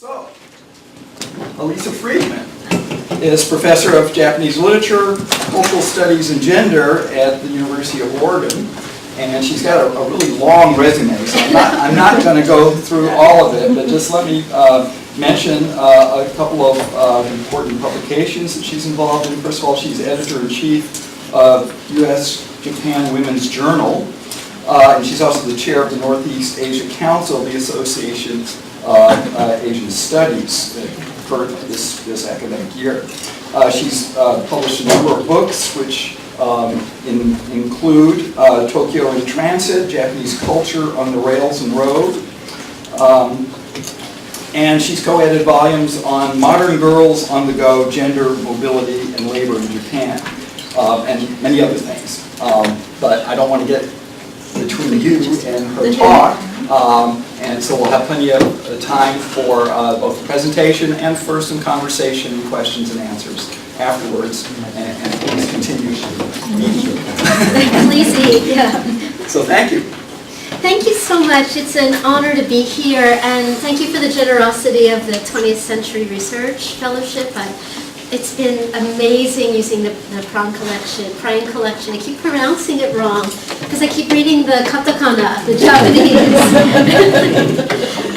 So, Alisa Freedman is professor of Japanese literature, cultural studies, and gender at the University of Oregon. And she's got a really long resume, so I'm not going to go through all of it, but just let me mention a couple of important publications that she's involved in. First of all, she's editor-in-chief of U.S.-Japan Women's Journal, and she's also the chair of the Northeast Asia Council, the Association of Asian Studies, for this academic year. She's published a number of books, which include Tokyo in Transit, Japanese Culture on the Rails and Road, and she's co-edited volumes on Modern Girls on the Go, Gender, Mobility, and Labor in Japan, and many other things. But I don't want to get between you and her talk, and so we'll have plenty of time for both the presentation and for some conversation and questions and answers afterwards, and please continue meeting. Please eat, yeah. So thank you. Thank you so much. It's an honor to be here, and thank you for the generosity of the 20th Century Research Fellowship. It's been amazing using the Prange collection. I keep pronouncing it wrong because I keep reading the katakana, the Japanese.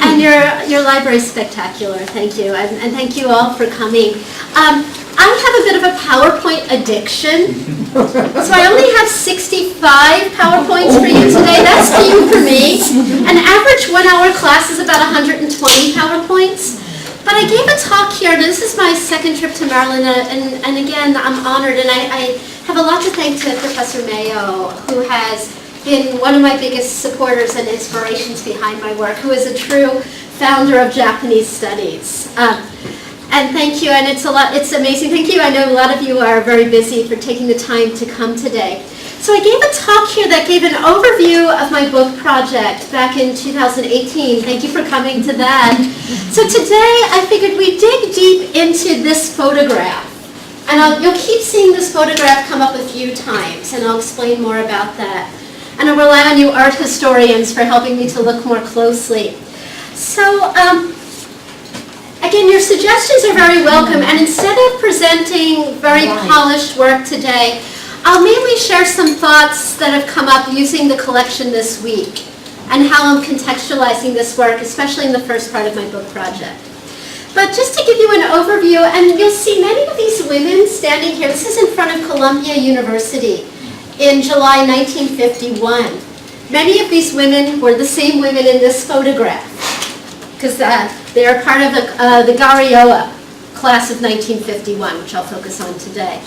And your library is spectacular. Thank you, and thank you all for coming. I have a bit of a PowerPoint addiction, so I only have 65 PowerPoints for you today. That's few for me. An average 1-hour class is about 120 PowerPoints. But I gave a talk here, and this is my second trip to Maryland, and again, I'm honored, and I have a lot to thank to Professor Mayo, who has been one of my biggest supporters and inspirations behind my work, who is a true founder of Japanese studies. And thank you, and it's amazing. Thank you. I know a lot of you are very busy for taking the time to come today. So I gave a talk here that gave an overview of my book project back in 2018. Thank you for coming to that. So today I figured we'd dig deep into this photograph. And you'll keep seeing this photograph come up a few times, and I'll explain more about that. And I'll rely on you art historians for helping me to look more closely. So, again, your suggestions are very welcome, and instead of presenting very polished work today, I'll mainly share some thoughts that have come up using the collection this week and how I'm contextualizing this work, especially in the first part of my book project. But just to give you an overview, and you'll see many of these women standing here. This is in front of Columbia University in July 1951. Many of these women were the same women in this photograph, because they are part of the Garioa class of 1951, which I'll focus on today.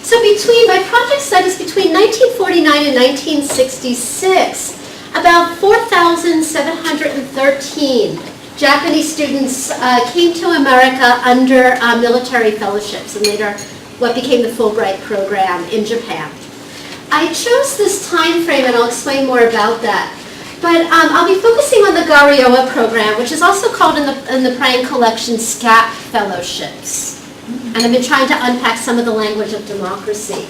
So my project studies between 1949 and 1966, about 4,713 Japanese students came to America under military fellowships, and later what became the Fulbright program in Japan. I chose this time frame, and I'll explain more about that. But I'll be focusing on the Garioa program, which is also called in the Prange collection SCAP fellowships. And I've been trying to unpack some of the language of democracy.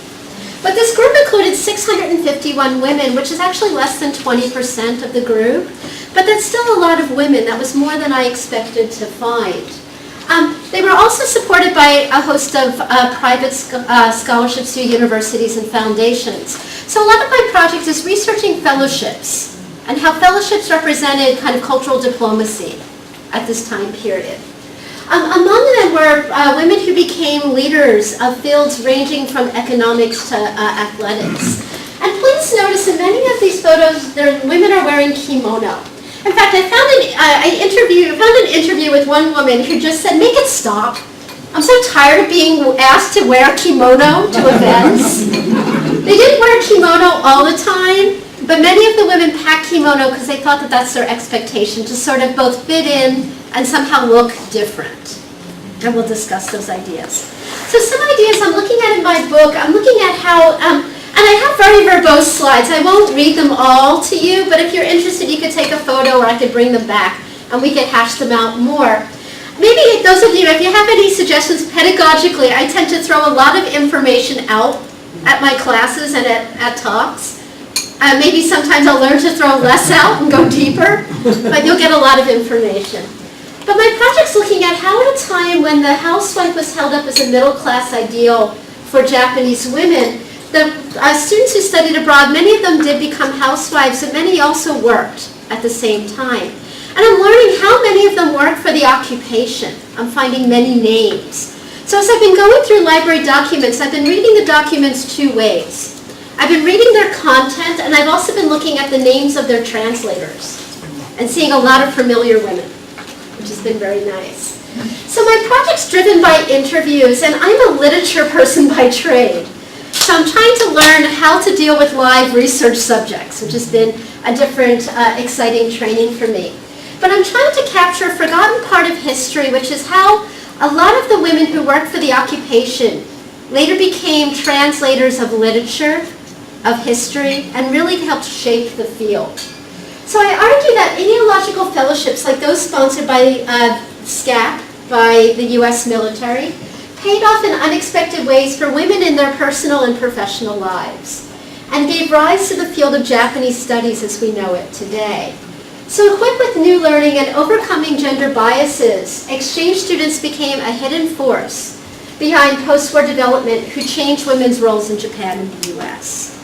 But this group included 651 women, which is actually less than 20% of the group. But that's still a lot of women. That was more than I expected to find. They were also supported by a host of private scholarships through universities and foundations. So a lot of my project is researching fellowships and how fellowships represented kind of cultural diplomacy at this time period. Among them were women who became leaders of fields ranging from economics to athletics. And please notice in many of these photos, women are wearing kimono. In fact, I found an interview with one woman who just said, "Make it stop. I'm so tired of being asked to wear kimono to events." They didn't wear kimono all the time, but many of the women packed kimono because they thought that that's their expectation, to sort of both fit in and somehow look different. And we'll discuss those ideas. So some ideas I'm looking at in my book, I'm looking at how, and I have very verbose slides. I won't read them all to you, but if you're interested, you could take a photo or I could bring them back and we could hash them out more. Maybe those of you, if you have any suggestions pedagogically, I tend to throw a lot of information out at my classes and at talks. Maybe sometimes I'll learn to throw less out and go deeper, but you'll get a lot of information. But my project's looking at how at a time when the housewife was held up as a middle-class ideal for Japanese women, the students who studied abroad, many of them did become housewives, and many also worked at the same time. And I'm learning how many of them work for the occupation. I'm finding many names. So as I've been going through library documents, I've been reading the documents two ways. I've been reading their content, and I've also been looking at the names of their translators and seeing a lot of familiar women, which has been very nice. So my project's driven by interviews, and I'm a literature person by trade. So I'm trying to learn how to deal with live research subjects, which has been a different, exciting training for me. But I'm trying to capture a forgotten part of history, which is how a lot of the women who worked for the occupation later became translators of literature, of history, and really helped shape the field. So I argue that ideological fellowships like those sponsored by SCAP, by the US military, paid off in unexpected ways for women in their personal and professional lives, and gave rise to the field of Japanese studies as we know it today. So equipped with new learning and overcoming gender biases, exchange students became a hidden force behind post-war development who changed women's roles in Japan and the US.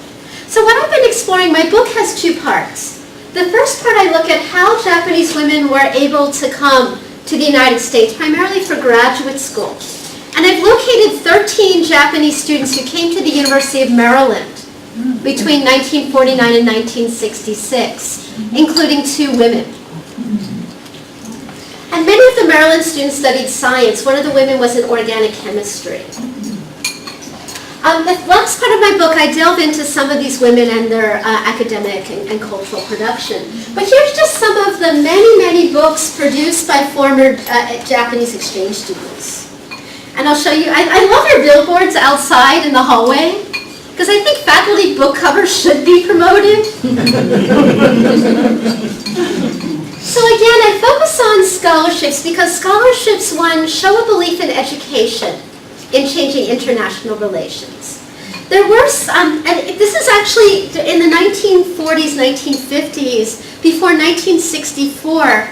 So what I've been exploring, my book has two parts. The first part I look at how Japanese women were able to come to the United States, primarily for graduate school. And I've located 13 Japanese students who came to the University of Maryland between 1949 and 1966, including 2 women. And many of the Maryland students studied science. One of the women was in organic chemistry. The last part of my book, I delve into some of these women and their academic and cultural production. But here's just some of the many, many books produced by former Japanese exchange students. And I'll show you, I love your billboards outside in the hallway, because I think faculty book covers should be promoted. So again, I focus on scholarships because scholarships, one, show a belief in education in changing international relations. There were, and this is actually in the 1940s, 1950s, before 1964,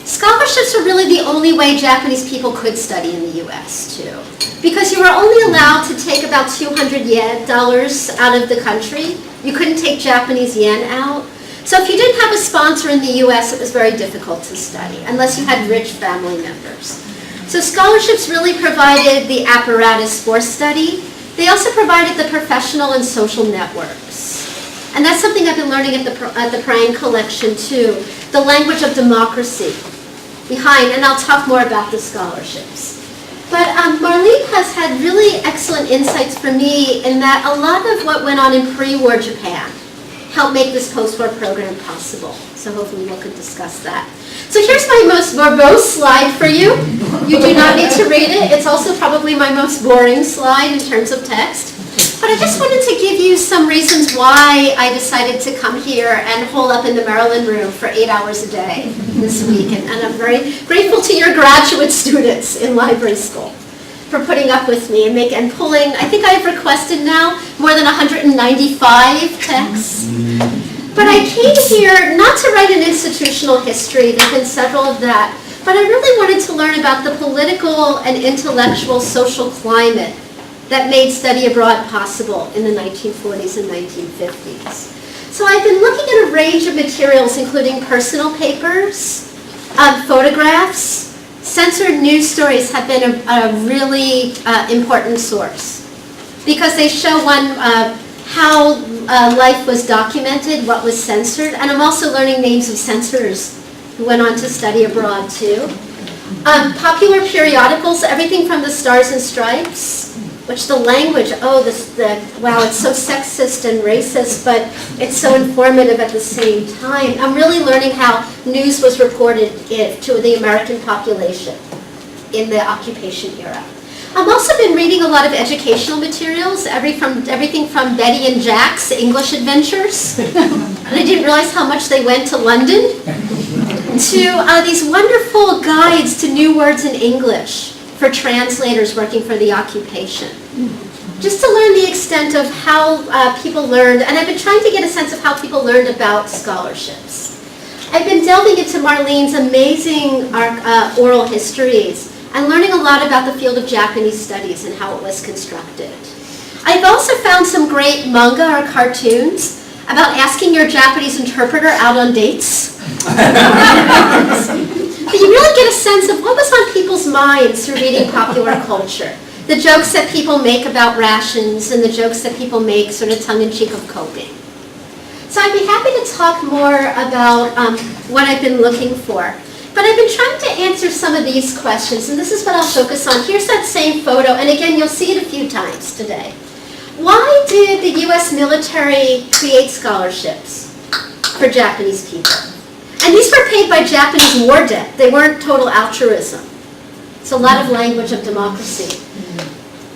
scholarships were really the only way Japanese people could study in the US too. Because you were only allowed to take about $200 out of the country. You couldn't take Japanese yen out. So if you didn't have a sponsor in the US, it was very difficult to study, unless you had rich family members. So scholarships really provided the apparatus for study. They also provided the professional and social networks. And that's something I've been learning at the Prange collection too, the language of democracy behind, and I'll talk more about the scholarships. But Marlene has had really excellent insights for me in that a lot of what went on in pre-war Japan helped make this post-war program possible. So hopefully we could discuss that. So here's my most verbose slide for you. You do not need to read it. It's also probably my most boring slide in terms of text. But I just wanted to give you some reasons why I decided to come here and hole up in the Maryland room for 8 hours a day this week. And I'm very grateful to your graduate students in library school for putting up with me and pulling, I think I've requested now more than 195 texts. But I came here not to write an institutional history, there've been several of that, but I really wanted to learn about the political and intellectual social climate that made study abroad possible in the 1940s and 1950s. So I've been looking at a range of materials, including personal papers, photographs. Censored news stories have been a really important source because they show how life was documented, what was censored, and I'm also learning names of censors who went on to study abroad too. Popular periodicals, everything from the Stars and Stripes, which the language, wow, it's so sexist and racist, but it's so informative at the same time. I'm really learning how news was reported to the American population in the occupation era. I've also been reading a lot of educational materials, everything from Betty and Jack's English Adventures, and I didn't realize how much they went to London, to these wonderful guides to new words in English for translators working for the occupation. Just to learn the extent of how people learned, and I've been trying to get a sense of how people learned about scholarships. I've been delving into Marlene's amazing oral histories and learning a lot about the field of Japanese studies and how it was constructed. I've also found some great manga or cartoons about asking your Japanese interpreter out on dates. But you really get a sense of what was on people's minds through reading popular culture. The jokes that people make about rations and the jokes that people make sort of tongue-in-cheek of coping. So I'd be happy to talk more about what I've been looking for. But I've been trying to answer some of these questions, and this is what I'll focus on. Here's that same photo, and again, you'll see it a few times today. Why did the U.S. military create scholarships for Japanese people? And these were paid by Japanese war debt. They weren't total altruism. It's a lot of language of democracy.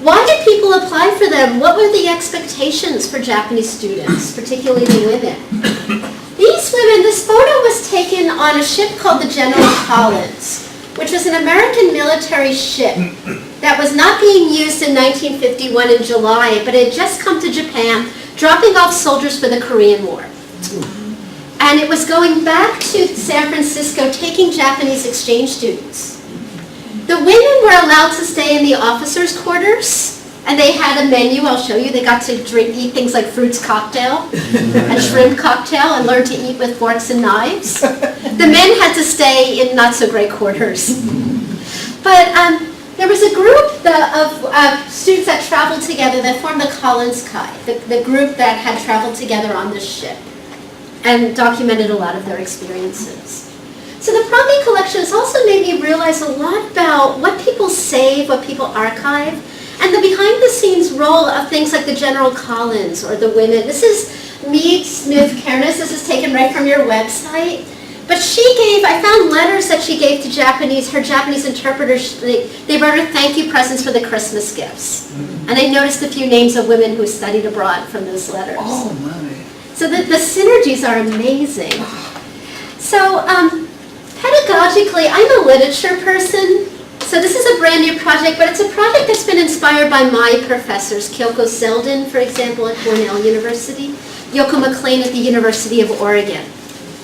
Why did people apply for them? What were the expectations for Japanese students, particularly the women? These women, this photo was taken on a ship called the General Collins, which was an American military ship that was not being used in 1951 in July, but it had just come to Japan, dropping off soldiers for the Korean War. And it was going back to San Francisco, taking Japanese exchange students. The women were allowed to stay in the officers' quarters, and they had a menu, I'll show you. They got to eat things like fruits cocktail and shrimp cocktail and learn to eat with forks and knives. The men had to stay in not-so-great quarters. But there was a group of students that traveled together that formed the Collins Kai, the group that had traveled together on this ship and documented a lot of their experiences. So the Prange collection has also made me realize a lot about what people save, what people archive, and the behind-the-scenes role of things like the General Collins or the women. This is Mead Smith Cairns. This is taken right from your website. But I found letters that she gave to her Japanese interpreters. They wrote her thank you presents for the Christmas gifts. And I noticed a few names of women who studied abroad from those letters. Oh, my. So the synergies are amazing. So pedagogically, I'm a literature person. So this is a brand new project, but it's a project that's been inspired by my professors, Kyoko Selden, for example, at Cornell University, Yoko McLean at the University of Oregon,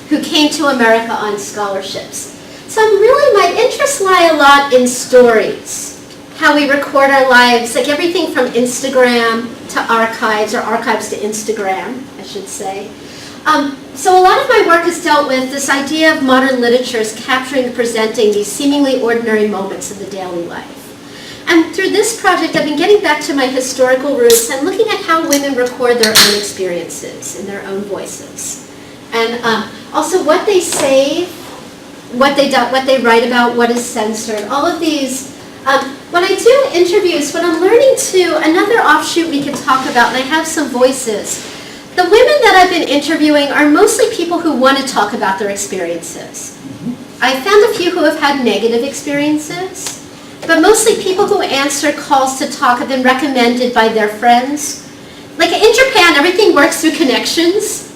who came to America on scholarships. So my interests lie a lot in stories, how we record our lives, like everything from Instagram to archives, or archives to Instagram, I should say. So a lot of my work has dealt with this idea of modern literature as capturing and presenting these seemingly ordinary moments in the daily life. And through this project, I've been getting back to my historical roots and looking at how women record their own experiences in their own voices. And also what they save, what they write about, what is censored, all of these. When I do interviews, what I'm learning too, another offshoot we can talk about, and I have some voices. The women that I've been interviewing are mostly people who want to talk about their experiences. I found a few who have had negative experiences, but mostly people who answer calls to talk have been recommended by their friends. Like in Japan, everything works through connections.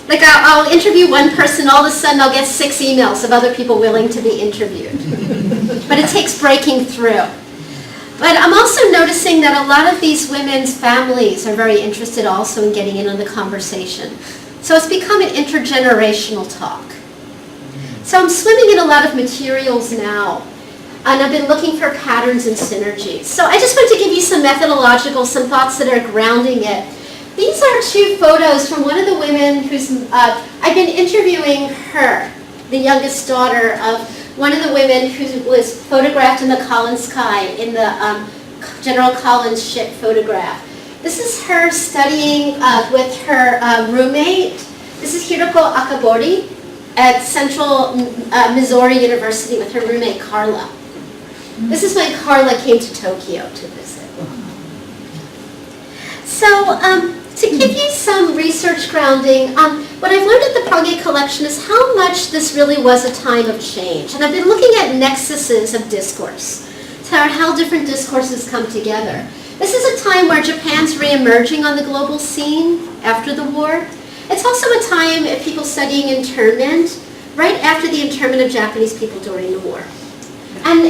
Like I'll interview one person, all of a sudden I'll get 6 emails of other people willing to be interviewed. But it takes breaking through. But I'm also noticing that a lot of these women's families are very interested also in getting in on the conversation. So it's become an intergenerational talk. So I'm swimming in a lot of materials now, and I've been looking for patterns and synergies. So I just want to give you some some thoughts that are grounding it. These are 2 photos from one of the women who's, I've been interviewing her, the youngest daughter of one of the women who was photographed in the Collins Kai, in the General Collins ship photograph. This is her studying with her roommate. This is Hiroko Akabori at Central Missouri University with her roommate Carla. This is when Carla came to Tokyo to visit. So to give you some research grounding, what I've learned at the Prange collection is how much this really was a time of change. And I've been looking at Nexuses of Discourse, how different discourses come together. This is a time where Japan's re-emerging on the global scene after the war. It's also a time of people studying internment, right after the internment of Japanese people during the war. And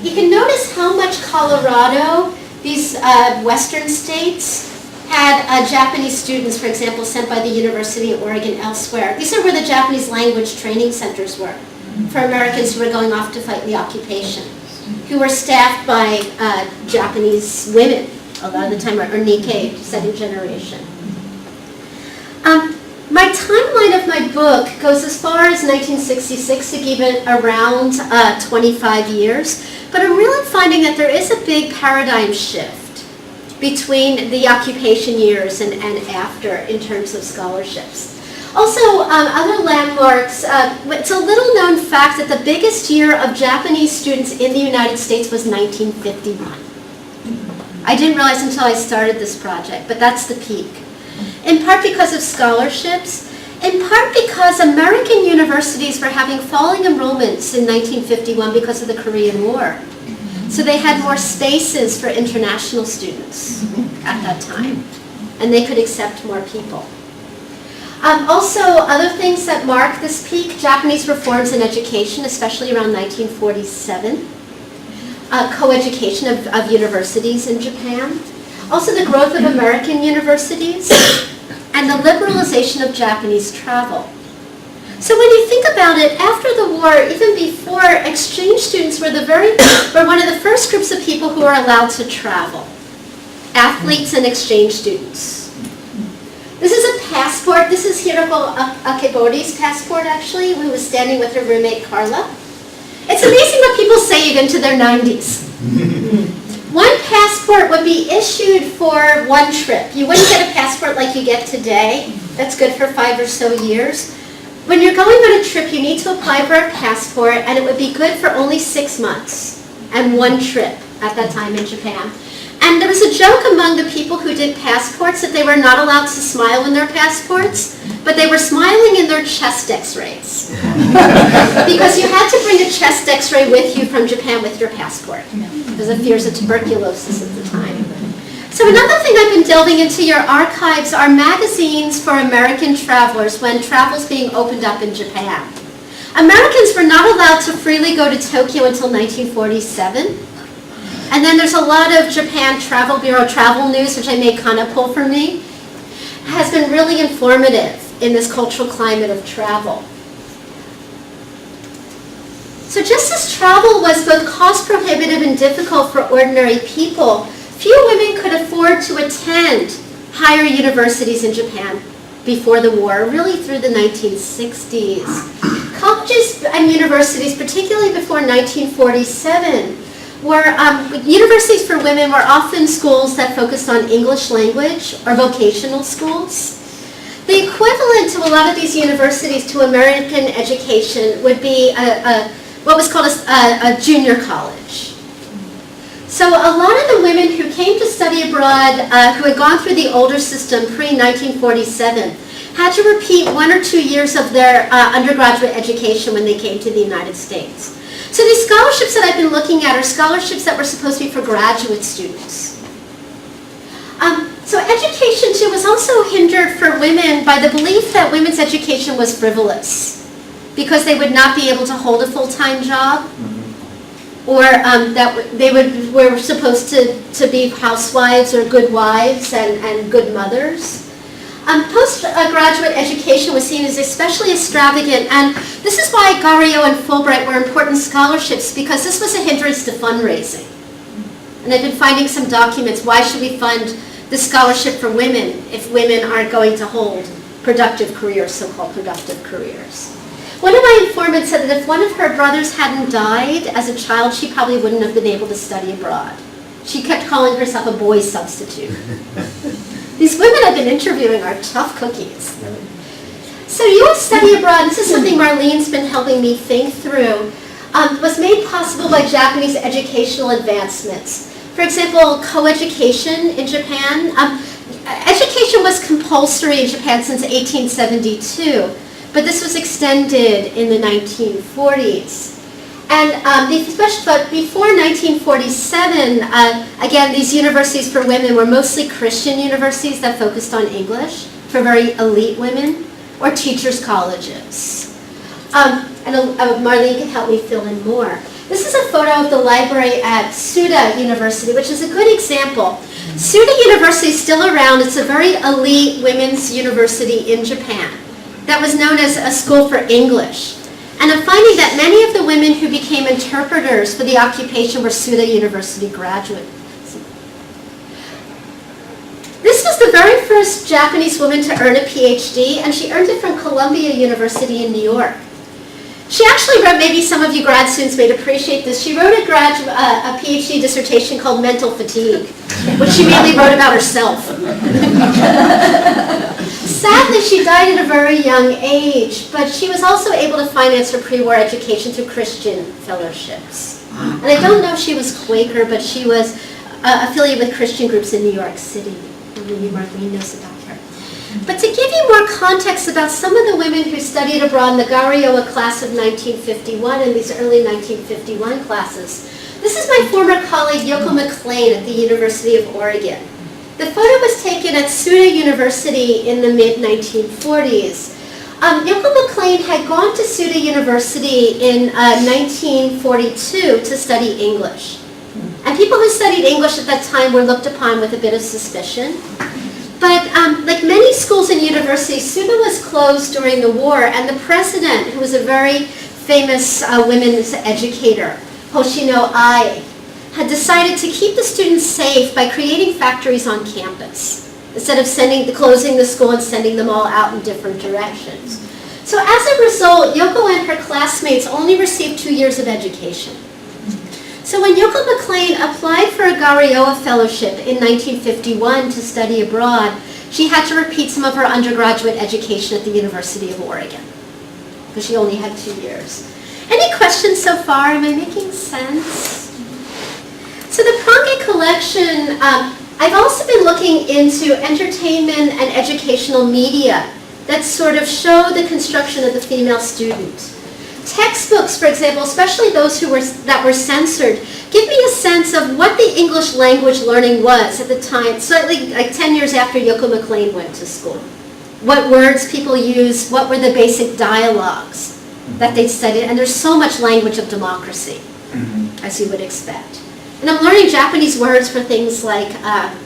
you can notice how much Colorado, these western states, had Japanese students, for example, sent by the University of Oregon elsewhere. These are where the Japanese language training centers were for Americans who were going off to fight the occupation, who were staffed by Japanese women, a lot of the time, or Nikkei, second generation. My timeline of my book goes as far as 1966 to keep it around 25 years, but I'm really finding that there is a big paradigm shift between the occupation years and after in terms of scholarships. Also, other landmarks, it's a little known fact that the biggest year of Japanese students in the United States was 1951. I didn't realize until I started this project, but that's the peak. In part because of scholarships, in part because American universities were having falling enrollments in 1951 because of the Korean War. So they had more spaces for international students at that time, and they could accept more people. Also, other things that mark this peak, Japanese reforms in education, especially around 1947, co-education of universities in Japan, also the growth of American universities, and the liberalization of Japanese travel. So when you think about it, after the war, even before, exchange students were one of the first groups of people who were allowed to travel. Athletes and exchange students. This is a passport. This is Hiroko Akebori's passport, actually, who was standing with her roommate, Carla. It's amazing what people save into their 90s. One passport would be issued for one trip. You wouldn't get a passport like you get today. That's good for 5 or so years. When you're going on a trip, you need to apply for a passport, and it would be good for only 6 months and one trip at that time in Japan. And there was a joke among the people who did passports that they were not allowed to smile in their passports, but they were smiling in their chest x-rays. Because you had to bring a chest x-ray with you from Japan with your passport, because of fears of tuberculosis at the time. So another thing I've been delving into your archives are magazines for American travelers when travel's being opened up in Japan. Americans were not allowed to freely go to Tokyo until 1947. And then there's a lot of Japan Travel Bureau travel news, which I made Kana pull for me, has been really informative in this cultural climate of travel. So just as travel was both cost prohibitive and difficult for ordinary people, few women could afford to attend higher universities in Japan before the war, really through the 1960s. Colleges and universities, particularly before 1947, universities for women were often schools that focused on English language or vocational schools. The equivalent to a lot of these universities to American education would be what was called a junior college. So a lot of the women who came to study abroad, who had gone through the older system pre-1947, had to repeat 1 or 2 years of their undergraduate education when they came to the United States. So these scholarships that I've been looking at are scholarships that were supposed to be for graduate students. So education, too, was also hindered for women by the belief that women's education was frivolous because they would not be able to hold a full-time job, or that they were supposed to be housewives or good wives and good mothers. Postgraduate education was seen as especially extravagant, and this is why Gario and Fulbright were important scholarships, because this was a hindrance to fundraising. And I've been finding some documents, why should we fund the scholarship for women if women aren't going to hold productive careers, so-called productive careers? One of my informants said that if one of her brothers hadn't died as a child, she probably wouldn't have been able to study abroad. She kept calling herself a boy substitute. These women I've been interviewing are tough cookies. So U.S. study abroad, this is something Marlene's been helping me think through, was made possible by Japanese educational advancements. For example, co-education in Japan. Education was compulsory in Japan since 1872, but this was extended in the 1940s. And but before 1947, again, these universities for women were mostly Christian universities that focused on English for very elite women, or teachers' colleges. And Marlene can help me fill in more. This is a photo of the library at Suda University, which is a good example. Suda University is still around. It's a very elite women's university in Japan that was known as a school for English. And I'm finding that many of the women who became interpreters for the occupation were Suda University graduates. This was the very first Japanese woman to earn a PhD, and she earned it from Columbia University in New York. She actually wrote, maybe some of you grad students may appreciate this, she wrote a PhD dissertation called Mental Fatigue, which she mainly wrote about herself. Sadly, she died at a very young age, but she was also able to finance her pre-war education through Christian fellowships. And I don't know if she was Quaker, but she was affiliated with Christian groups in New York City. Maybe Marlene knows about her. But to give you more context about some of the women who studied abroad in the Garioa class of 1951 and these early 1951 classes, this is my former colleague Yoko McLean at the University of Oregon. The photo was taken at Suda University in the mid-1940s. Yoko McLean had gone to Suda University in 1942 to study English. And people who studied English at that time were looked upon with a bit of suspicion. But like many schools and universities, Suda was closed during the war, and the president, who was a very famous women's educator, Hoshino Ai, had decided to keep the students safe by creating factories on campus, instead of closing the school and sending them all out in different directions. So as a result, Yoko and her classmates only received 2 years of education. So when Yoko McLean applied for a Garioa fellowship in 1951 to study abroad, she had to repeat some of her undergraduate education at the University of Oregon, because she only had 2 years. Any questions so far? Am I making sense? So the Prange collection, I've also been looking into entertainment and educational media that sort of show the construction of the female student. Textbooks, for example, especially those that were censored, give me a sense of what the English language learning was at the time, certainly like 10 years after Yoko McLean went to school. What words people used, what were the basic dialogues that they studied, and there's so much language of democracy, as you would expect. And I'm learning Japanese words for things like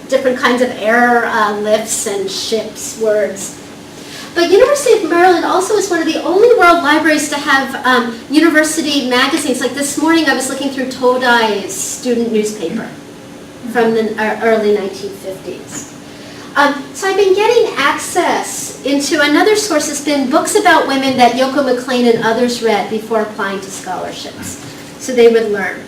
different kinds of air lifts and ships words. But University of Maryland also is one of the only world libraries to have university magazines. Like this morning I was looking through Todai's student newspaper from the early 1950s. So I've been getting access into another source has been books about women that Yoko McLean and others read before applying to scholarships, so they would learn.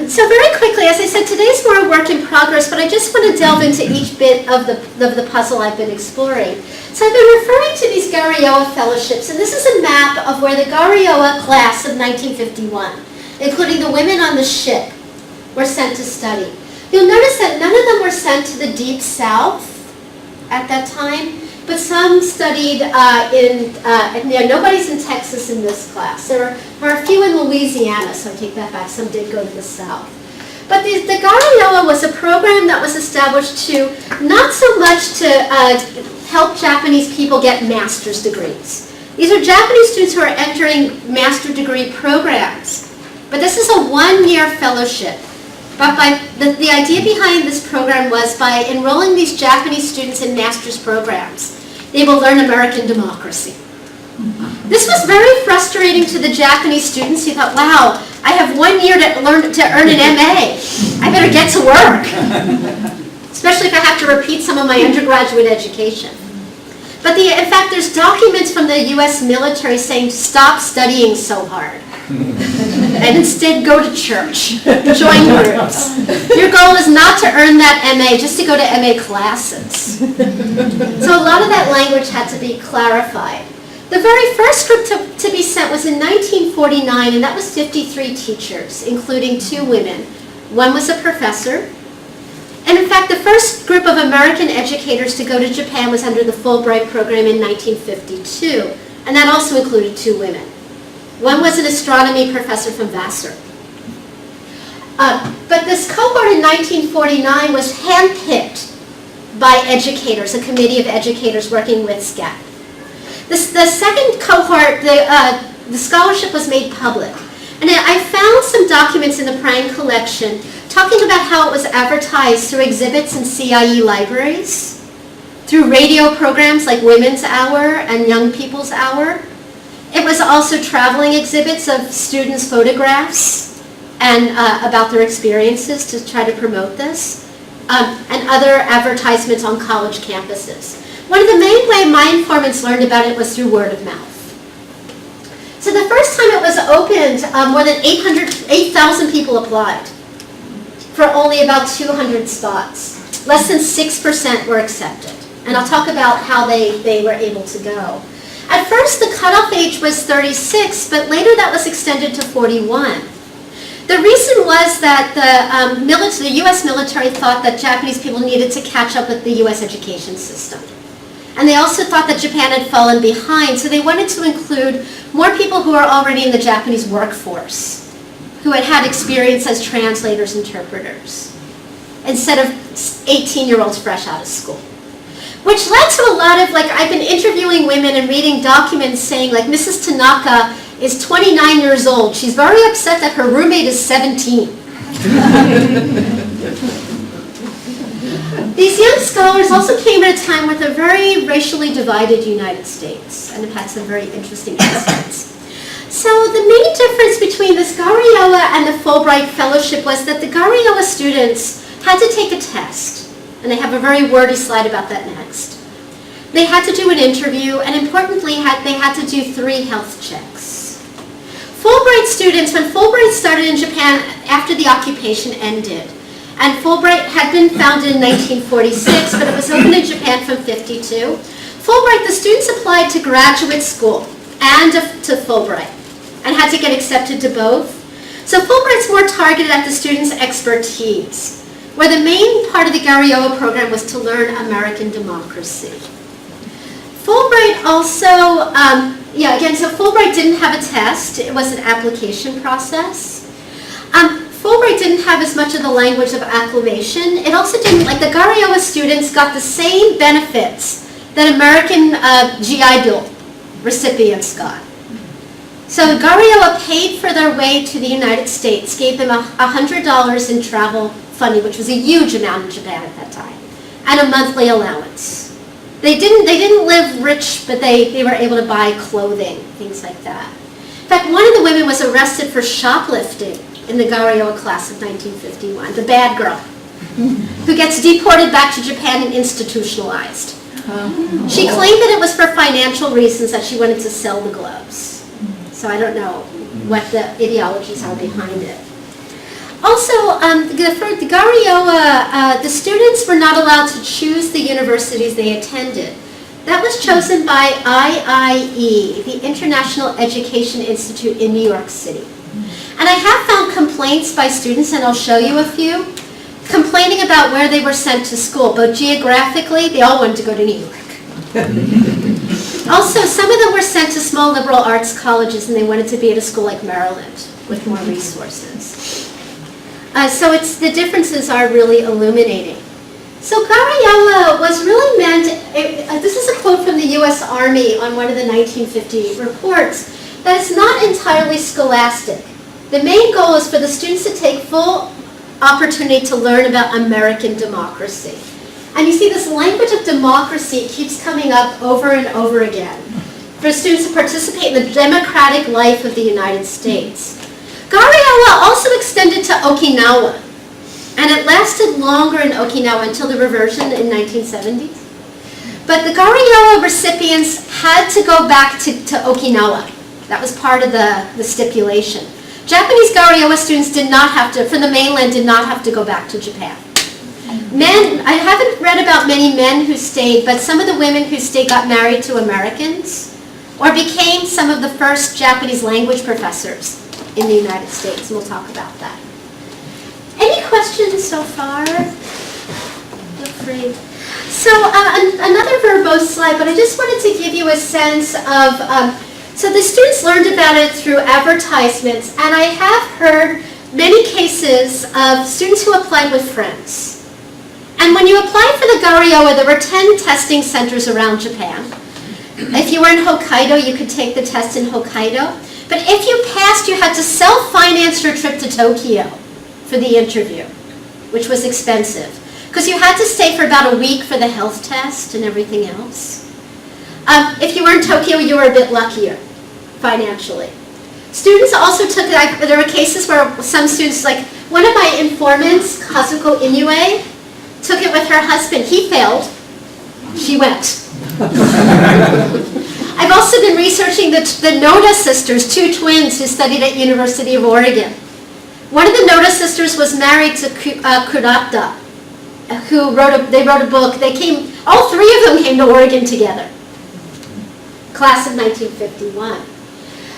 So very quickly, as I said, today's more a work in progress, but I just want to delve into each bit of the puzzle I've been exploring. So I've been referring to these Garioa fellowships, and this is a map of where the Garioa class of 1951, including the women on the ship, were sent to study. You'll notice that none of them were sent to the deep south at that time, but some studied nobody's in Texas in this class. There are a few in Louisiana, so I take that back. Some did go to the south. But the Garioa was a program that was established to, not so much to help Japanese people get master's degrees. These are Japanese students who are entering master degree programs. But this is a 1-year fellowship. But the idea behind this program was by enrolling these Japanese students in master's programs, they will learn American democracy. This was very frustrating to the Japanese students who thought, wow, I have 1 year to earn an MA. I better get to work, especially if I have to repeat some of my undergraduate education. But in fact, there's documents from the US military saying, stop studying so hard. And instead go to church, join groups. Your goal is not to earn that MA, just to go to MA classes. So a lot of that language had to be clarified. The very first group to be sent was in 1949, and that was 53 teachers, including 2 women. One was a professor. And in fact, the first group of American educators to go to Japan was under the Fulbright program in 1952, and that also included 2 women. One was an astronomy professor from Vassar. But this cohort in 1949 was handpicked by educators, a committee of educators working with SCAT. The second cohort, the scholarship was made public. And I found some documents in the Prange collection talking about how it was advertised through exhibits in CIE libraries, through radio programs like Women's Hour and Young People's Hour. It was also traveling exhibits of students' photographs and about their experiences to try to promote this, and other advertisements on college campuses. One of the main ways my informants learned about it was through word of mouth. So the first time it was opened, more than 8,000 people applied for only about 200 spots. Less than 6% were accepted. And I'll talk about how they were able to go. At first, the cutoff age was 36, but later that was extended to 41. The reason was that the U.S. military thought that Japanese people needed to catch up with the U.S. education system. And they also thought that Japan had fallen behind, so they wanted to include more people who are already in the Japanese workforce, who had experience as translators, interpreters, instead of 18-year-olds fresh out of school. Which led to a lot of, I've been interviewing women and reading documents saying, Mrs. Tanaka is 29 years old. She's very upset that her roommate is 17. These young scholars also came at a time with a very racially divided United States, and have had some very interesting insights. So the main difference between this Gariowa and the Fulbright Fellowship was that the Gariowa students had to take a test, and they have a very wordy slide about that next. They had to do an interview, and importantly, they had to do 3 health checks. Fulbright students, when Fulbright started in Japan after the occupation ended, and Fulbright had been founded in 1946, but it was opened in Japan from 52. Fulbright, the students applied to graduate school and to Fulbright, and had to get accepted to both. So Fulbright's more targeted at the students' expertise, where the main part of the Gariowa program was to learn American democracy. Fulbright also, so Fulbright didn't have a test. It was an application process. Fulbright didn't have as much of the language of acclamation. It also didn't, the Gariowa students got the same benefits that American GI Bill recipients got. So Gariowa paid for their way to the United States, gave them $100 in travel funding, which was a huge amount in Japan at that time, and a monthly allowance. They didn't live rich, but they were able to buy clothing, things like that. In fact, one of the women was arrested for shoplifting in the Gariowa class of 1951, the bad girl, who gets deported back to Japan and institutionalized. She claimed that it was for financial reasons that she wanted to sell the gloves. So I don't know what the ideologies are behind it. Also, for the Gariowa, the students were not allowed to choose the universities they attended. That was chosen by IIE, the International Education Institute in New York City. And I have found complaints by students, and I'll show you a few, complaining about where they were sent to school, but geographically, they all wanted to go to New York. Also, some of them were sent to small liberal arts colleges, and they wanted to be at a school like Maryland with more resources. So the differences are really illuminating. So Gariowa was really meant, this is a quote from the U.S. Army on one of the 1950 reports, that it's not entirely scholastic. The main goal is for the students to take full opportunity to learn about American democracy. And you see this language of democracy keeps coming up over and over again for students to participate in the democratic life of the United States. Gariowa also extended to Okinawa, and it lasted longer in Okinawa until the reversion in 1970. But the Gariowa recipients had to go back to Okinawa. That was part of the stipulation. Japanese Gariowa students did not have to, from the mainland, did not have to go back to Japan. Men, I haven't read about many men who stayed, but some of the women who stayed got married to Americans or became some of the first Japanese language professors in the United States, and we'll talk about that. Any questions so far? Feel free. So another verbose slide, but I just wanted to give you a sense of, so the students learned about it through advertisements, and I have heard many cases of students who applied with friends. And when you applied for the Gariowa, there were 10 testing centers around Japan. If you were in Hokkaido, you could take the test in Hokkaido. But if you passed, you had to self-finance your trip to Tokyo for the interview, which was expensive, because you had to stay for about a week for the health test and everything else. If you were in Tokyo, you were a bit luckier financially. Students also took, there were cases where some students, like one of my informants, Kazuko Inoue, took it with her husband. He failed. She went. I've also been researching the Noda sisters, two twins who studied at University of Oregon. One of the Noda sisters was married to Kurata, they wrote a book. All three of them came to Oregon together. Class of 1951.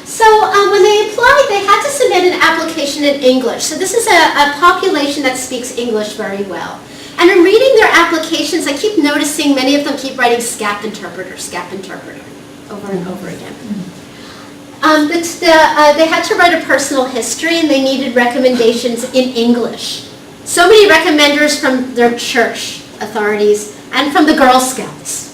So when they applied, they had to submit an application in English. So this is a population that speaks English very well. And in reading their applications, I keep noticing many of them keep writing SCAP interpreter, over and over again. They had to write a personal history, and they needed recommendations in English. So many recommenders from their church authorities and from the Girl Scouts.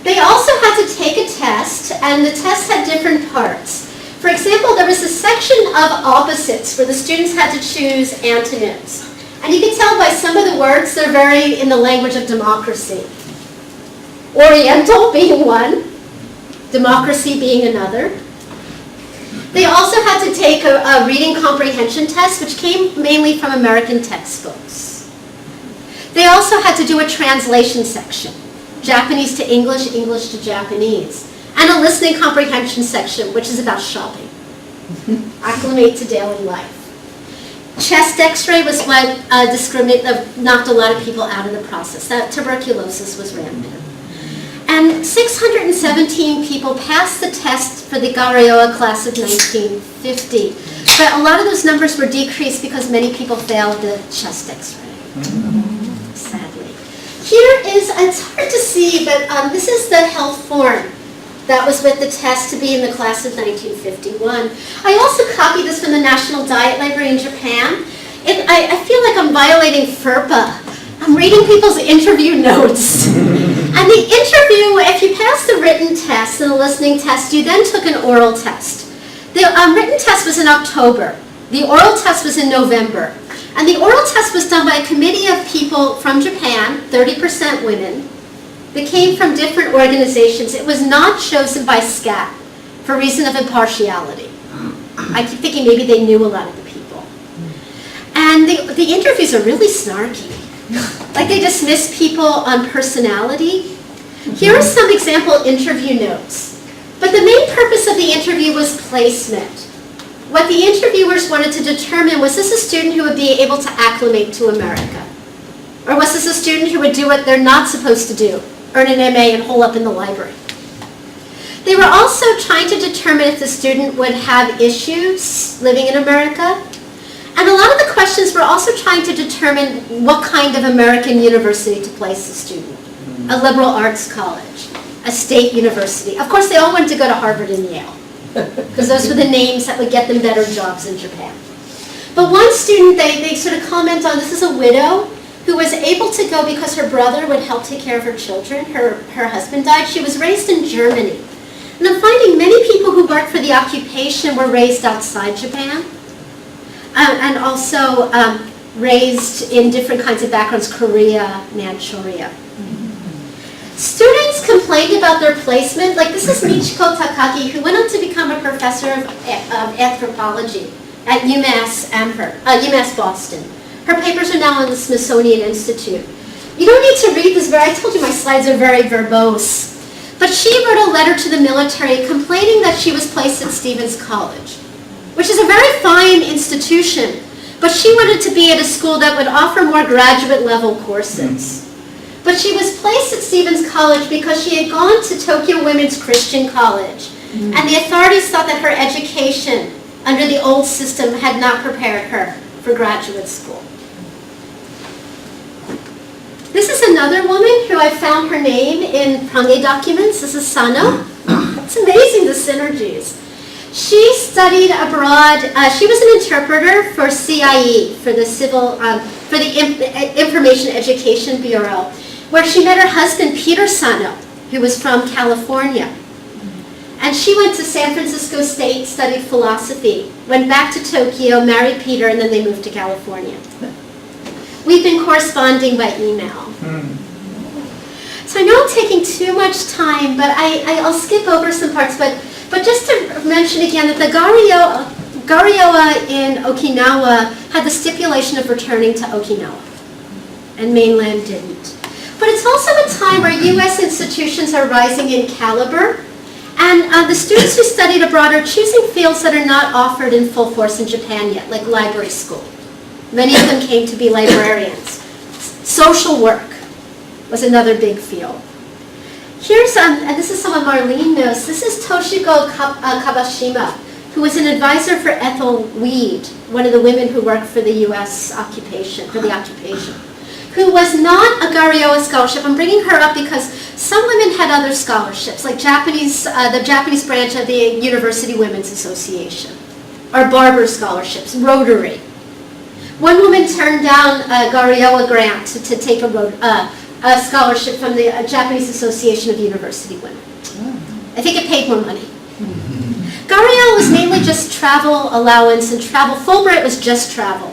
They also had to take a test, and the test had different parts. For example, there was a section of opposites where the students had to choose antonyms. And you can tell by some of the words they're very in the language of democracy. Oriental being one, democracy being another. They also had to take a reading comprehension test, which came mainly from American textbooks. They also had to do a translation section, Japanese to English, English to Japanese, and a listening comprehension section, which is about shopping. Acclimate to daily life. Chest x-ray was what knocked a lot of people out of the process. That tuberculosis was rampant. And 617 people passed the test for the Gareoa class of 1950. But a lot of those numbers were decreased because many people failed the chest x-ray, sadly. Here is, it's hard to see, but this is the health form that was with the test to be in the class of 1951. I also copied this from the National Diet Library in Japan. I feel like I'm violating FERPA. I'm reading people's interview notes. And the interview, if you passed the written test and the listening test, you then took an oral test. The written test was in October. The oral test was in November. And the oral test was done by a committee of people from Japan, 30% women, that came from different organizations. It was not chosen by SCAT for reason of impartiality. I keep thinking maybe they knew a lot of the people. And the interviews are really snarky. Like they dismiss people on personality. Here are some example interview notes. But the main purpose of the interview was placement. What the interviewers wanted to determine, was this a student who would be able to acclimate to America? Or was this a student who would do what they're not supposed to do? Earn an MA and hole up in the library. They were also trying to determine if the student would have issues living in America. And a lot of the questions were also trying to determine what kind of American university to place the student. A liberal arts college, a state university. Of course, they all went to go to Harvard and Yale, because those were the names that would get them better jobs in Japan. But one student, they sort of comment on, this is a widow who was able to go because her brother would help take care of her children. Her husband died. She was raised in Germany. And I'm finding many people who work for the occupation were raised outside Japan, and also raised in different kinds of backgrounds, Korea, Manchuria. Students complained about their placement. Like this is Michiko Takagi, who went on to become a professor of anthropology at UMass Boston. Her papers are now in the Smithsonian Institute. You don't need to read this, but I told you my slides are very verbose. But she wrote a letter to the military complaining that she was placed at Stevens College, which is a very fine institution, but she wanted to be at a school that would offer more graduate level courses. But she was placed at Stevens College because she had gone to Tokyo Women's Christian College, and the authorities thought that her education under the old system had not prepared her for graduate school. This is another woman who I found her name in Prange documents. This is Sano. It's amazing, the synergies. She studied abroad. She was an interpreter for CIE, for the Information Education Bureau, where she met her husband, Peter Sano, who was from California. And she went to San Francisco State, studied philosophy, went back to Tokyo, married Peter, and then they moved to California. We've been corresponding by email. So I know I'm taking too much time, but I'll skip over some parts. But just to mention again that the Garioa in Okinawa had the stipulation of returning to Okinawa, and mainland didn't. But it's also a time where U.S. institutions are rising in caliber, and the students who studied abroad are choosing fields that are not offered in full force in Japan yet, like library school. Many of them came to be librarians. Social work was another big field. Here's, and this is some of Marlene knows, this is Toshiko Kabashima, who was an advisor for Ethel Weed, one of the women who worked for the U.S. occupation, who was not a Garioa scholarship. I'm bringing her up because some women had other scholarships, like the Japanese branch of the University Women's Association, or Barber scholarships, Rotary. One woman turned down a Garioa grant to take a scholarship from the Japanese Association of University Women. I think it paid more money. Garioa was mainly just travel allowance and travel. Fulbright was just travel.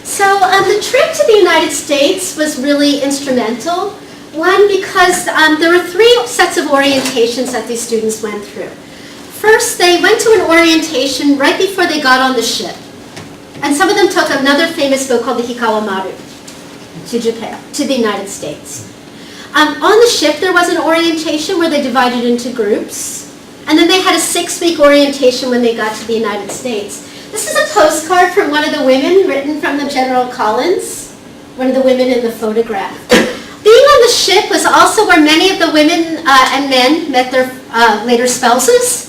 So the trip to the United States was really instrumental. One, because there were 3 sets of orientations that these students went through. First, they went to an orientation right before they got on the ship. And some of them took another famous boat called the Hikawa Maru to Japan, to the United States. On the ship, there was an orientation where they divided into groups. And then they had a 6-week orientation when they got to the United States. This is a postcard from one of the women, written from the General Collins, one of the women in the photograph. Being on the ship was also where many of the women and men met their later spouses.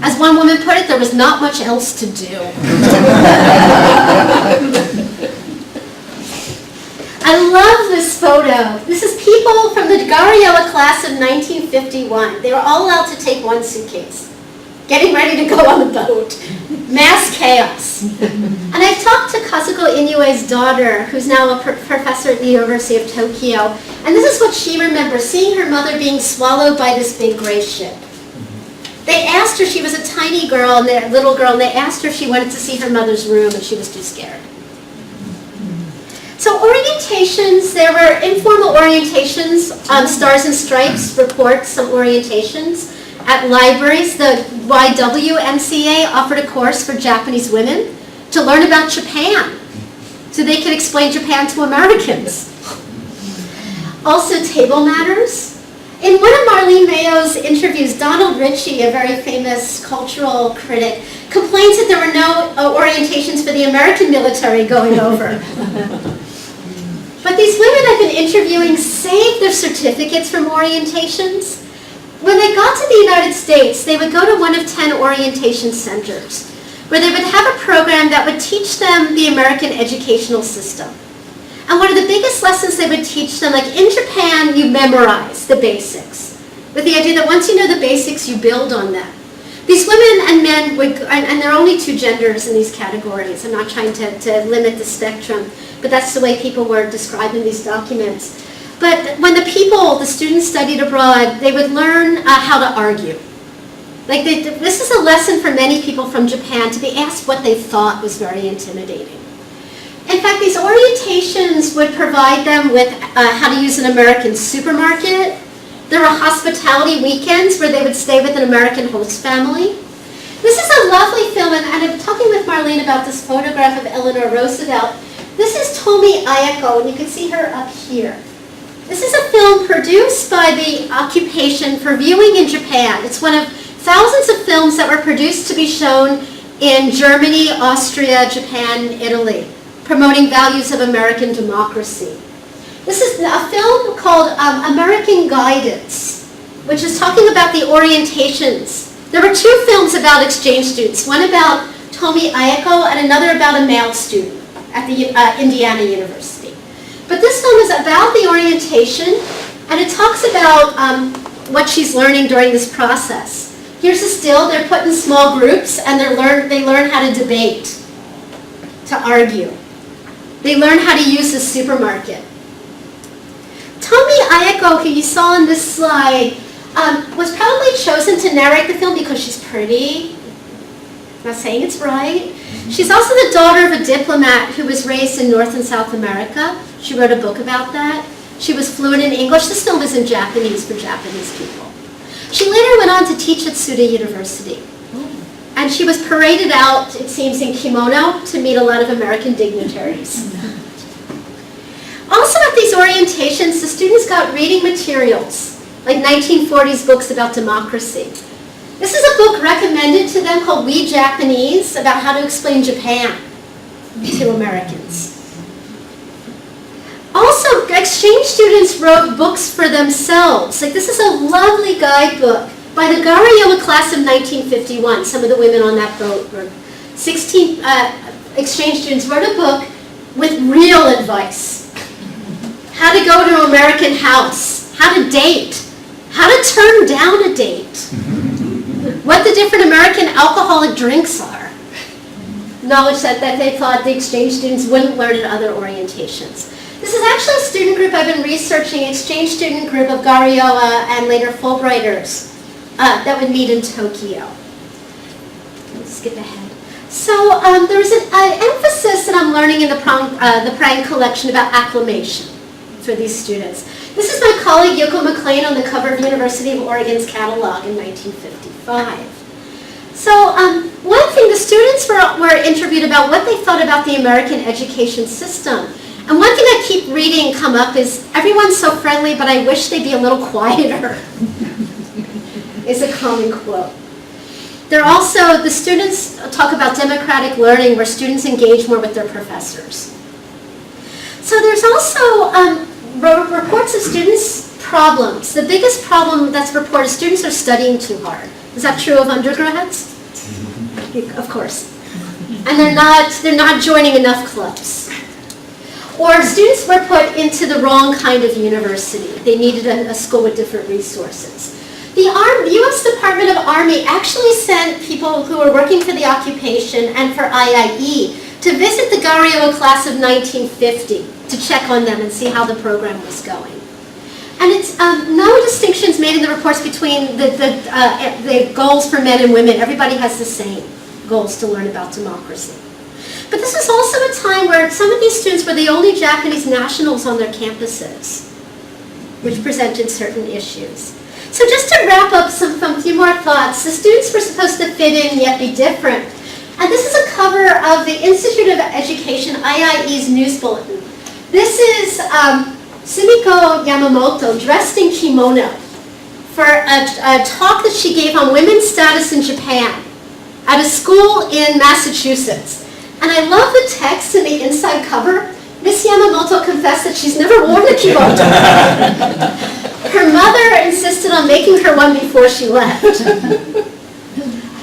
As one woman put it, there was not much else to do. I love this photo. This is people from the Garioa class of 1951. They were all allowed to take one suitcase, getting ready to go on the boat. Mass chaos. And I've talked to Kazuko Inoue's daughter, who's now a professor at the University of Tokyo, and this is what she remembers, seeing her mother being swallowed by this big gray ship. They asked her, she was a tiny girl, little girl, and they asked her if she wanted to see her mother's room, and she was too scared. So orientations, there were informal orientations. Stars and Stripes reports some orientations. At libraries, the YWMCA offered a course for Japanese women to learn about Japan, so they could explain Japan to Americans. Also, table manners. In one of Marlene Mayo's interviews, Donald Ritchie, a very famous cultural critic, complains that there were no orientations for the American military going over. But these women I've been interviewing saved their certificates from orientations. When they got to the United States, they would go to one of 10 orientation centers, where they would have a program that would teach them the American educational system. And one of the biggest lessons they would teach them, like in Japan, you memorize the basics, with the idea that once you know the basics, you build on them. These women and men would, and there are only 2 genders in these categories. I'm not trying to limit the spectrum, but that's the way people were described in these documents. But when the students studied abroad, they would learn how to argue. This is a lesson for many people from Japan, to be asked what they thought was very intimidating. In fact, these orientations would provide them with how to use an American supermarket. There were hospitality weekends where they would stay with an American host family. This is a lovely film, and I'm talking with Marlene about this photograph of Eleanor Roosevelt. This is Tomi Ayako, and you can see her up here. This is a film produced by the occupation for viewing in Japan. It's one of thousands of films that were produced to be shown in Germany, Austria, Japan, Italy, promoting values of American democracy. This is a film called American Guidance, which is talking about the orientations. There were 2 films about exchange students, one about Tomi Ayako and another about a male student at the Indiana University. But this film is about the orientation, and it talks about what she's learning during this process. Here's a still. They're put in small groups, and they learn how to debate, to argue. They learn how to use the supermarket. Tomi Ayako, who you saw on this slide, was probably chosen to narrate the film because she's pretty. I'm not saying it's right. She's also the daughter of a diplomat who was raised in North and South America. She wrote a book about that. She was fluent in English. This film is in Japanese for Japanese people. She later went on to teach at Tsuda University. And she was paraded out, it seems, in kimono to meet a lot of American dignitaries. Also at these orientations, the students got reading materials, like 1940s books about democracy. This is a book recommended to them called We Japanese, about how to explain Japan to Americans. Also, exchange students wrote books for themselves. Like, this is a lovely guidebook by the Gariowa class of 1951. Some of the women on that boat were 16 exchange students wrote a book with real advice. How to go to an American house, how to date, how to turn down a date, what the different American alcoholic drinks are. Knowledge that they thought the exchange students wouldn't learn at other orientations. This is actually a student group I've been researching, exchange student group of Gariowa and later Fulbrighters that would meet in Tokyo. Let's skip ahead. So there's an emphasis that I'm learning in the Prange collection about acclamation for these students. This is my colleague Yoko McLean on the cover of University of Oregon's catalog in 1955. So one thing, the students were interviewed about what they thought about the American education system. And one thing I keep reading come up is, everyone's so friendly, but I wish they'd be a little quieter, is a common quote. The students talk about democratic learning, where students engage more with their professors. So there's also reports of students' problems. The biggest problem that's reported, students are studying too hard. Is that true of undergrads? Of course. And they're not joining enough clubs. Or students were put into the wrong kind of university. They needed a school with different resources. The U.S. Department of Army actually sent people who were working for the occupation and for IIE to visit the Gariowa class of 1950 to check on them and see how the program was going. And it's no distinctions made in the reports between the goals for men and women. Everybody has the same goals to learn about democracy. But this is also a time where some of these students were the only Japanese nationals on their campuses, which presented certain issues. So just to wrap up a few more thoughts, the students were supposed to fit in yet be different. And this is a cover of the Institute of Education, IIE's news bulletin. This is Sumiko Yamamoto dressed in kimono for a talk that she gave on women's status in Japan at a school in Massachusetts. And I love the text in the inside cover. Miss Yamamoto confessed that she's never worn a kimono. Her mother insisted on making her one before she left.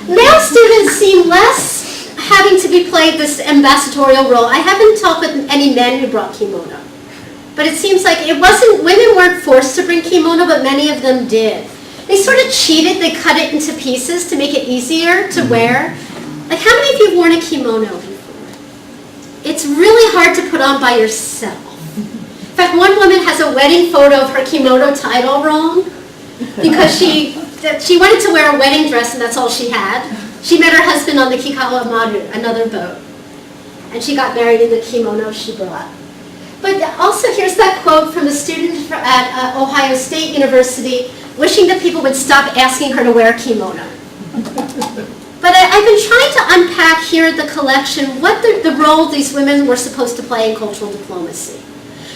Male students seem less having to be played this ambassadorial role. I haven't talked with any men who brought kimono. But it seems like women weren't forced to bring kimono, but many of them did. They sort of cheated. They cut it into pieces to make it easier to wear. Like, how many of you have worn a kimono before? It's really hard to put on by yourself. In fact, one woman has a wedding photo of her kimono tied all wrong because she wanted to wear a wedding dress and that's all she had. She met her husband on the Kikawa Maru, another boat, and she got married in the kimono she brought. But also, here's that quote from the student at Ohio State University, wishing that people would stop asking her to wear a kimono. But I've been trying to unpack here at the collection what the role these women were supposed to play in cultural diplomacy.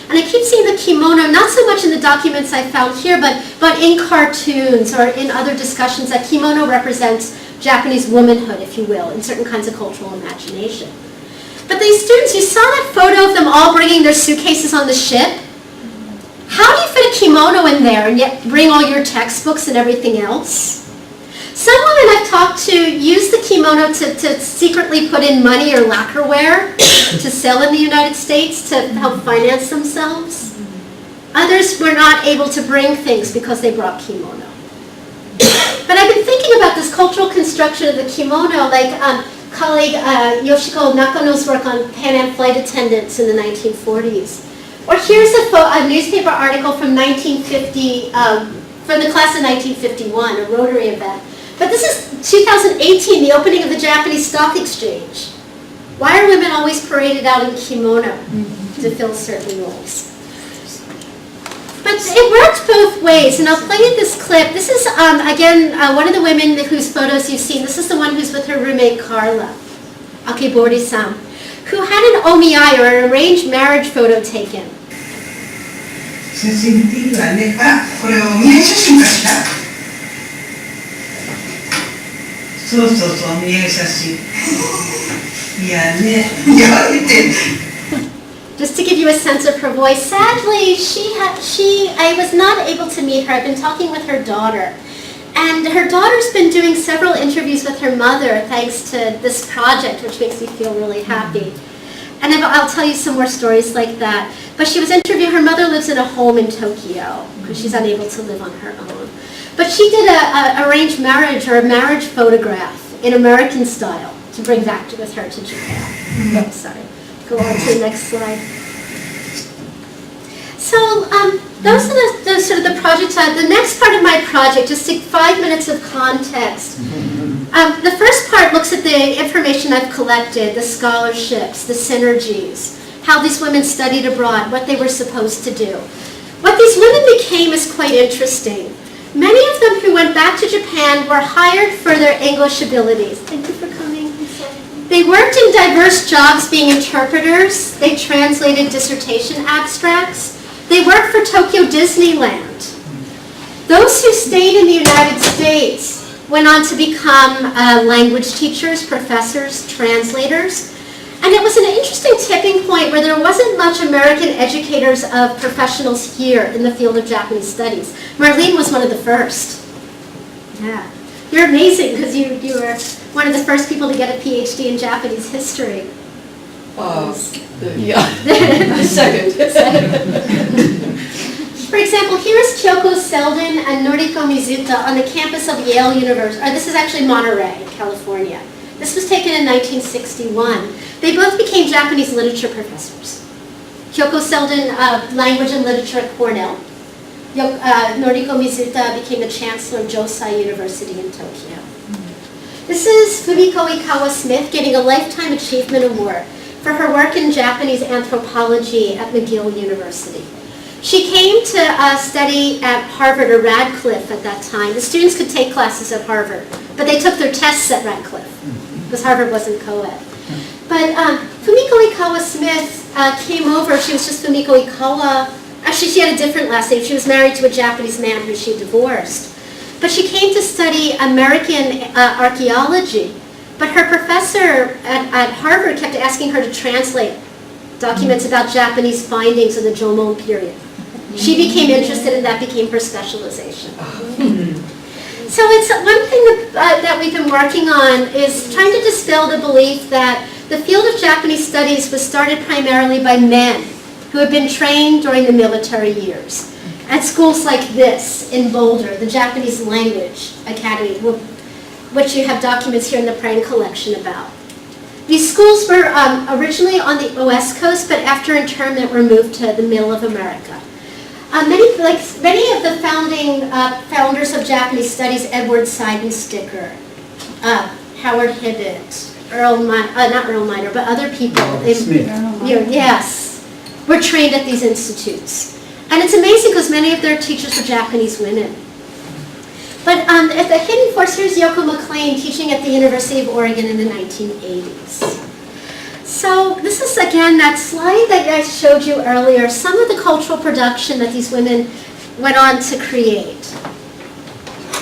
And I keep seeing the kimono, not so much in the documents I found here, but in cartoons or in other discussions, that kimono represents Japanese womanhood, if you will, in certain kinds of cultural imagination. But these students, you saw that photo of them all bringing their suitcases on the ship. How do you fit a kimono in there and yet bring all your textbooks and everything else? Some women I've talked to use the kimono to secretly put in money or lacquerware to sell in the United States to help finance themselves. Others were not able to bring things because they brought kimono. But I've been thinking about this cultural construction of the kimono, like colleague Yoshiko Nakano's work on Pan Am flight attendants in the 1940s. Or here's a newspaper article from 1950 from the class of 1951, a Rotary event. But this is 2018, the opening of the Japanese Stock Exchange. Why are women always paraded out in kimono to fill certain roles? But it worked both ways, and I'll play you this clip. This is, again, one of the women whose photos you've seen. This is the one who's with her roommate, Carla Akibori-san, who had an omiai, or an arranged marriage photo taken. 写真的はね、これお見合い写真かしら。そうそうそう、お見合い写真。いやね、いや言って。Just to give you a sense of her voice, sadly, I was not able to meet her. I've been talking with her daughter. And her daughter's been doing several interviews with her mother thanks to this project, which makes me feel really happy. And I'll tell you some more stories like that. But she was interviewing, her mother lives in a home in Tokyo because she's unable to live on her own. But she did a arranged marriage, or a marriage photograph in American style to bring back with her to Japan. Oh, sorry. Go on to the next slide. So those are the sort of the project side. The next part of my project, just take 5 minutes of context. The first part looks at the information I've collected, the scholarships, the synergies, how these women studied abroad, what they were supposed to do. What these women became is quite interesting. Many of them who went back to Japan were hired for their English abilities. Thank you for coming. They worked in diverse jobs being interpreters. They translated dissertation abstracts. They worked for Tokyo Disneyland. Those who stayed in the United States went on to become language teachers, professors, translators. And it was an interesting tipping point where there wasn't much American educators of professionals here in the field of Japanese studies. Marlene was one of the first. Yeah. You're amazing because you were one of the first people to get a PhD in Japanese history. Yeah, the second. For example, here is Kyoko Selden and Noriko Mizuta on the campus of Yale University. This is actually Monterey, California. This was taken in 1961. They both became Japanese literature professors. Kyoko Selden, language and literature at Cornell. Noriko Mizuta became the chancellor of Josai University in Tokyo. This is Fumiko Ikawa-Smith getting a Lifetime Achievement Award for her work in Japanese anthropology at McGill University. She came to study at Harvard, or Radcliffe at that time. The students could take classes at Harvard, but they took their tests at Radcliffe because Harvard wasn't co-ed. But Fumiko Ikawa-Smith came over. She was just Fumiko Ikawa. Actually, she had a different last name. She was married to a Japanese man who she divorced. But she came to study American archaeology. But her professor at Harvard kept asking her to translate documents about Japanese findings of the Jomon period. She became interested, and that became her specialization. So it's one thing that we've been working on is trying to dispel the belief that the field of Japanese studies was started primarily by men who had been trained during the military years at schools like this in Boulder, the Japanese Language Academy, which you have documents here in the Prange collection about. These schools were originally on the West Coast, but after internment were moved to the middle of America. Many of the founders of Japanese studies, Edward Seidensticker, Howard Hibbett, not Earl Miner, but other people, were trained at these institutes. And it's amazing because many of their teachers were Japanese women. But at the Hidden Force, here's Yoko McLean teaching at the University of Oregon in the 1980s. So this is, again, that slide that I showed you earlier, some of the cultural production that these women went on to create.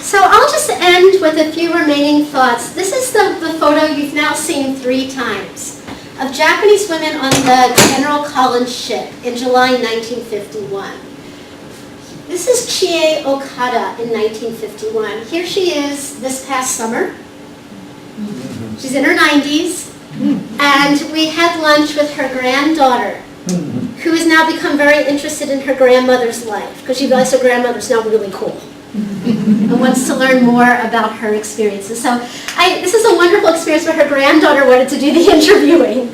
So I'll just end with a few remaining thoughts. This is the photo you've now seen 3 times of Japanese women on the General Collins ship in July 1951. This is Chie Okada in 1951. Here she is this past summer. She's in her 90s. And we had lunch with her granddaughter, who has now become very interested in her grandmother's life, because she realized her grandmother's now really cool and wants to learn more about her experiences. So this is a wonderful experience where her granddaughter wanted to do the interviewing.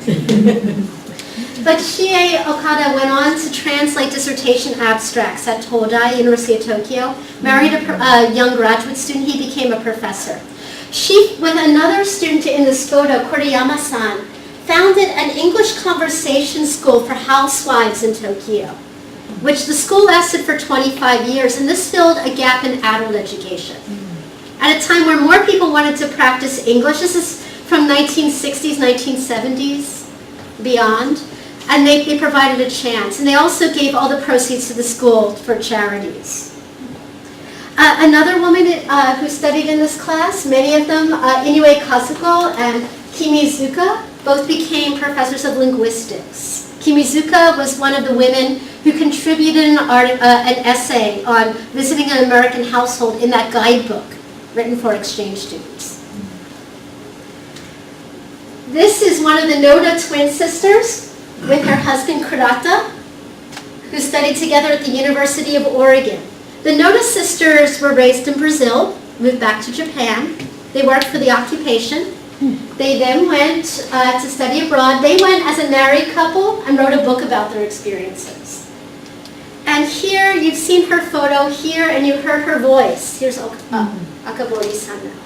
But Chie Okada went on to translate dissertation abstracts at Toda, University of Tokyo, married a young graduate student, he became a professor. She, with another student in the Coda, Koriyama-san, founded an English conversation school for housewives in Tokyo, which the school lasted for 25 years, and this filled a gap in adult education. At a time where more people wanted to practice English, this is from 1960s, 1970s, beyond, and they provided a chance. And they also gave all the proceeds to the school for charities. Another woman who studied in this class, many of them, Inoue Kazuko and Kimizuka, both became professors of linguistics. Kimizuka was one of the women who contributed an essay on visiting an American household in that guidebook written for exchange students. This is one of the Noda twin sisters with her husband Kurata, who studied together at the University of Oregon. The Noda sisters were raised in Brazil, moved back to Japan. They worked for the occupation. They then went to study abroad. They went as a married couple and wrote a book about their experiences. And here, you've seen her photo here, and you heard her voice. Here's Akabori-san now.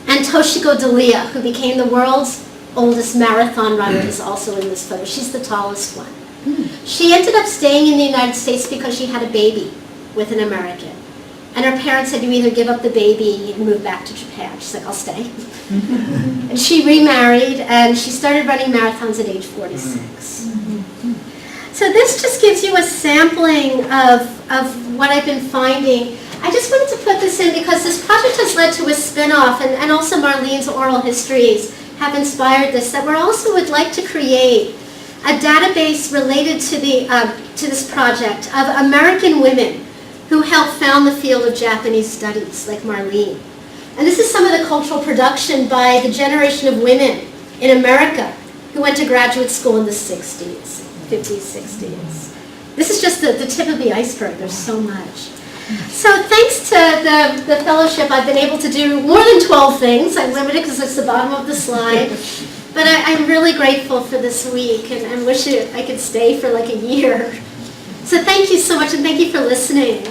And Toshiko Leah, who became the world's oldest marathon runner, is also in this photo. She's the tallest one. She ended up staying in the United States because she had a baby with an American. And her parents said, you either give up the baby and move back to Japan. She's like, I'll stay. And she remarried, and she started running marathons at age 46. So this just gives you a sampling of what I've been finding. I just wanted to put this in because this project has led to a spin-off, and also Marlene's oral histories have inspired this, that we also would like to create a database related to this project of American women who helped found the field of Japanese studies, like Marlene. And this is some of the cultural production by the generation of women in America who went to graduate school in the 60s, 50s, 60s. This is just the tip of the iceberg. There's so much. So thanks to the fellowship, I've been able to do more than 12 things. I'm limited because it's the bottom of the slide. But I'm really grateful for this week, and wish I could stay for like a year. So thank you so much, and thank you for listening.